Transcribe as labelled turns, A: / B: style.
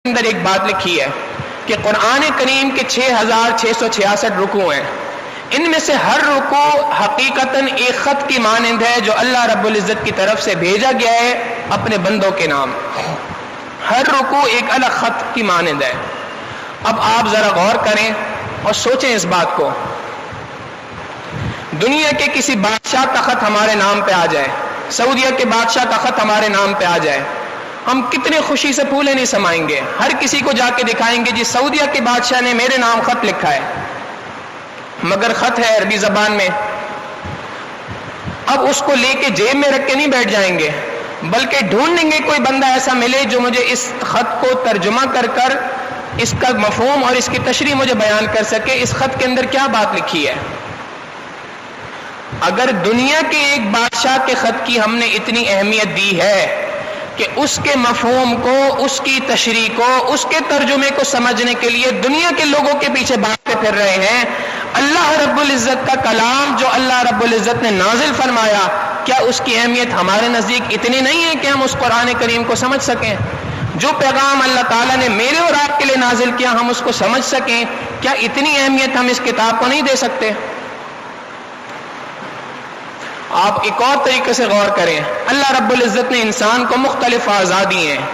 A: اندر ایک بات لکھی ہے کہ قرآن کریم کے 6666 رکوع ہیں، ان میں سے ہر رکوع حقیقتاً ایک خط کی مانند ہے جو اللہ رب العزت کی طرف سے بھیجا گیا ہے اپنے بندوں کے نام. ہر رکوع ایک الگ خط کی مانند ہے. اب آپ ذرا غور کریں اور سوچیں اس بات کو. دنیا کے کسی بادشاہ کا خط ہمارے نام پہ آ جائے، سعودیہ کے بادشاہ کا خط ہمارے نام پہ آ جائے، ہم کتنے خوشی سے پھولے نہیں سمائیں گے. ہر کسی کو جا کے دکھائیں گے جی سعودیہ کے بادشاہ نے میرے نام خط لکھا ہے، مگر خط ہے عربی زبان میں. اب اس کو لے کے جیب میں رکھ کے نہیں بیٹھ جائیں گے، بلکہ ڈھونڈیں گے کوئی بندہ ایسا ملے جو مجھے اس خط کو ترجمہ کر اس کا مفہوم اور اس کی تشریح مجھے بیان کر سکے. اس خط کے اندر کیا بات لکھی ہے؟ اگر دنیا کے ایک بادشاہ کے خط کی ہم نے اتنی اہمیت دی ہے کہ اس کے مفہوم کو، اس کی تشریح کو، اس کے ترجمے کو سمجھنے کے لیے دنیا کے لوگوں کے پیچھے بھاگتے پھر رہے ہیں، اللہ رب العزت کا کلام جو اللہ رب العزت نے نازل فرمایا، کیا اس کی اہمیت ہمارے نزدیک اتنی نہیں ہے کہ ہم اس قرآن کریم کو سمجھ سکیں؟ جو پیغام اللہ تعالیٰ نے میرے اور آپ کے لیے نازل کیا ہم اس کو سمجھ سکیں، کیا اتنی اہمیت ہم اس کتاب کو نہیں دے سکتے؟ آپ ایک اور طریقے سے غور کریں. اللہ رب العزت نے انسان کو مختلف اعضاء دیے ہیں.